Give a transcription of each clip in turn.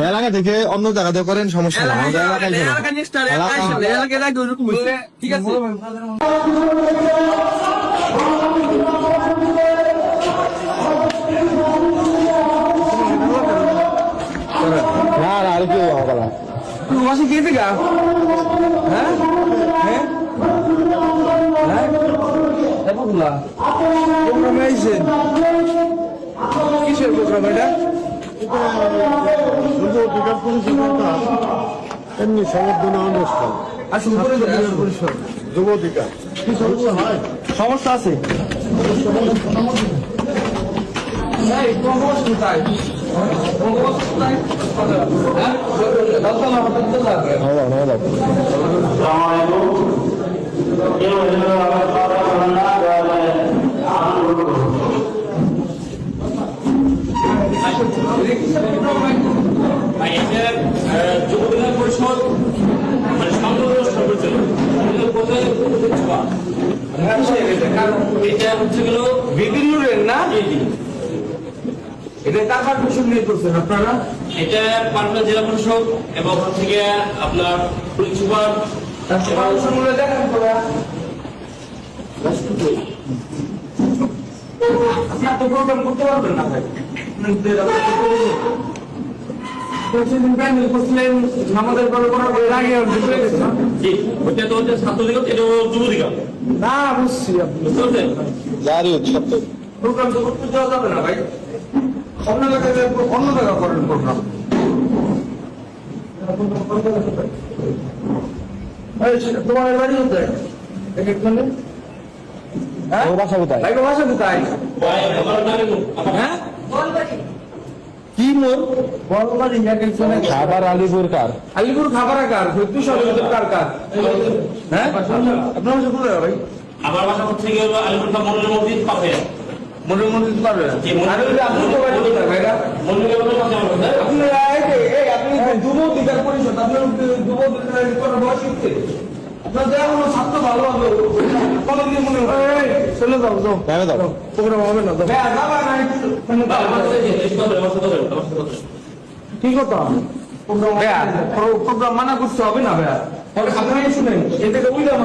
এলাকা থেকে অন্য জায়গাতে করেন, সমস্যা না। ঠিক আছে, না না আর কেউ হবে মাসে খেয়েছে গা। হ্যাঁ হ্যাঁ কিসের প্রোগ্রাম এটা? এমনি সংবর্ধনা অনুষ্ঠান। আসুন পরিষদ যুব অধিকার কি সমস্যা হয়? সমস্যা আছে। যুবদল পরিষদ মানে এটা হচ্ছে গেল বিভিন্ন না, এটা কার পারমিশন নিয়ে করছেন আপনারা? এটা পাটনা জেলা পরিষদ এবং হচ্ছে গিয়ে আপনার পুলিশ সুপার পারমিশন গুলো দেখেন তোরা। আপনার তো প্রোগ্রাম করতে পারবেন না ভাই। আমাদের জি, ওইটা তো হচ্ছে ছাত্রলীগ, এটা যুবলীগ না, বুঝছি। বুঝতে পারছেন? প্রোগ্রাম তো করতে দেওয়া যাবে না ভাই। অন্য জায়গায় অন্য জায়গা করেন প্রোগ্রাম। তোমার বাড়ি কোথায়? বাসা কোথায়? বাসা কোথায়? হ্যাঁ কি মোর বলবাড়ি খাবার আলিপুর কার? আলিপুর খাবার কার? সত্যি সব কার কার? হ্যাঁ আপনার বাসা কোথায় ভাই? আমার বাসা হচ্ছে গিয়ে আলিপুর মন্ডল মসজিদ পাশে। মন্ডল মন্দির পারবে না। আপনি তো বাড়ি কোথায় ভাইরা? মন্ডলের পাশে আমার বাসা। আপনি যুব অধিকার পরিষদ, আপনার যুব অধিকার করার বয়স হচ্ছে। আপনার যা কোনো ছাত্র ভালো হবে কতদিন মনে হয় চলে যাও যাও প্রোগ্রাম হবে না। ঠিক কথা ভাইয়া, প্রোগ্রাম মানা করতে হবে না ভাইয়া। আপনারা শুনেন এ থেকে বুঝলাম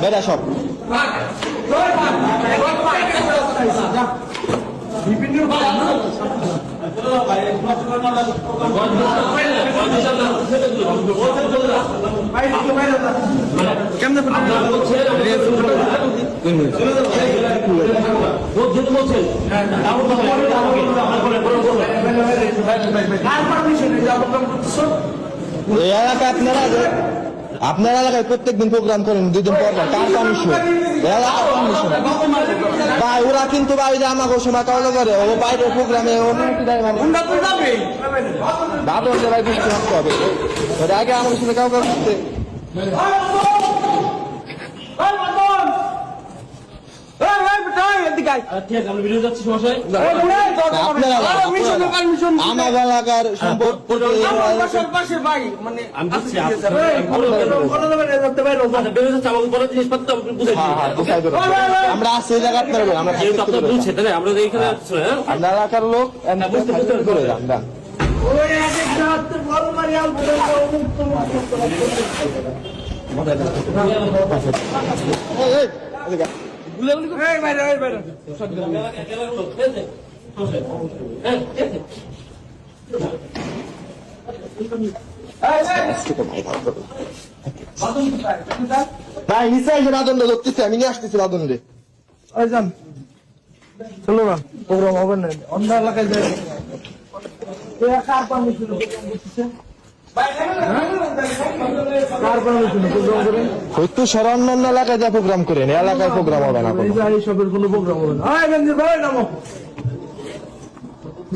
বেড়া সব বিভিন্ন কেমন আপনার এলাকায় প্রত্যেকদিন প্রোগ্রাম করেন, 2 দিন পর কার পারমিশন? এলাকার পারমিশন ভাই। ওরা কিন্তু বাইরে আমাকে সময় কাজ করে, ও বাইরের প্রোগ্রামে অনুমতি দেয় মানে ভালো হলে ভাই বুঝতে থাকতে হবে। ওরা আগে আমার সাথে কাউকে করতে আমার এলাকার আমরা আছি জায়গা আমরা এইখানে আমরা এলাকার লোক আমরা ভাই নিচে এসে বাদন ধরতেছি, আমি নিয়ে আসতেছি বাদন রে। চলো না, প্রোগ্রাম হবে না, অন্য এলাকায় যাই। হয়তো সারা অন্য এলাকায় যা প্রোগ্রাম করেন, এলাকায় প্রোগ্রাম হবে না। সবের কোনো প্রোগ্রাম হবে না।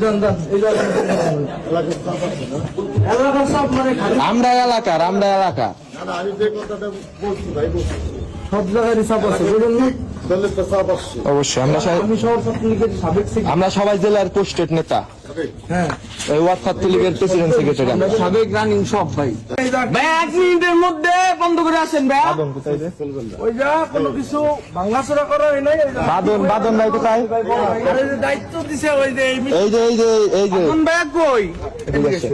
যান যান এই জায়গায় এলাকার সব মানে খালি আমরা এলাকা না, আমি যে কথাটা বলছি ভাই বলছি সব জায়গায় হিসাব আছে বুঝলেন না? দলের তো চাপ আসছে অবশ্যই আমি শহর ছাত্রলীগের সাবেক সেক্রেটারি। আমরা সবাই জেলার পোস্টেড নেতা হ্যাঁ এই ওয়ার্ড ছাত্রলীগের প্রেসিডেন্ট সেক্রেটারি আমরা সাবেক রানিং সব ভাই ভাই 1 মিনিটের মধ্যে বন্ধ করে আসেন ভাই ওই যা কোনো কিছু ভাঙাচোরা করা হয় নাই বাদন ভাই কোথায় আর এই যে দায়িত্ব দিছে ওই যে এই যে কোন ভাই কই এদিকে আসেন।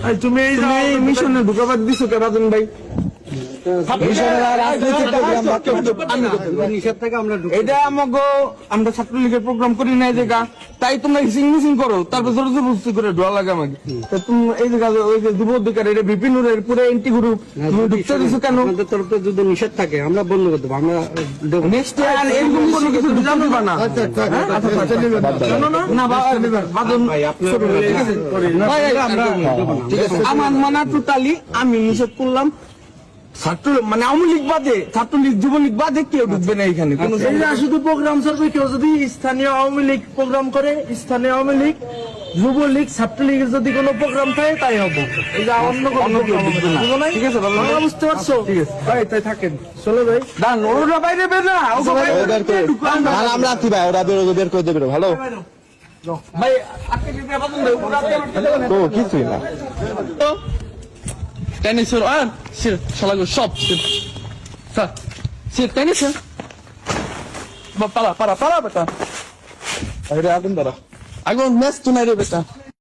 এই তুমি এই যে মিশনে ঢুকাবার দিছো কে বাদন ভাই মিশনের আর রাজনৈতিক প্রোগ্রাম এটা আমাকে আমরা ছাত্রলীগের প্রোগ্রাম করি না এই জায়গা তাই তোমরা হিসিং মিসিং করো তারপর জোর জবরদস্তি করে ঢোয়া লাগে আমাকে তা তুমি এই জায়গা ওই যে যুব অধিকার এটা বিপিনুরের পুরো এন্টি গ্রুপ তুমি ঢুকতে দিছো কেন আমাদের তরফে যদি নিষেধ থাকে আমরা বন্ধ করে দেবো আমরা দেবো নেক্সট ইয়ার এরকম কোনো কিছু জানবা না জানো না না বাদন ঠিক আছে ভাই, আমরা আমার মানা টোটালি আমি নিষেধ করলাম ছাত্র মানে আওয়ামী লীগ বাদে ছাত্রলীগ যুবলীগ বাদে কেউ ঢুকবে না এখানে কোনো শুধু প্রোগ্রাম চলবে কেউ যদি স্থানীয় আওয়ামী লীগ প্রোগ্রাম করে স্থানীয় আওয়ামী লীগ যুবলীগ ছাত্রলীগের যদি কোনো প্রোগ্রাম থাকে তাই হবে এই যে অন্য কোনো প্রোগ্রাম হবে না ঠিক আছে ভালো বুঝতে পারছো ঠিক আছে ভাই তাই থাকেন চলো ভাই দান ওরা বাইরে বের না ওকে বের করে না আমরা কি ভাই ওরা বের করে দেবে ভালো ভাই আজকে দিতে বাদন দেব তো কিছুই না টেনিসের আর সে শালাগো সব সে টেনিসের পারা বেটা এটা আগুন ধরা আগুন ম্যাচ তো নাই রে বেটা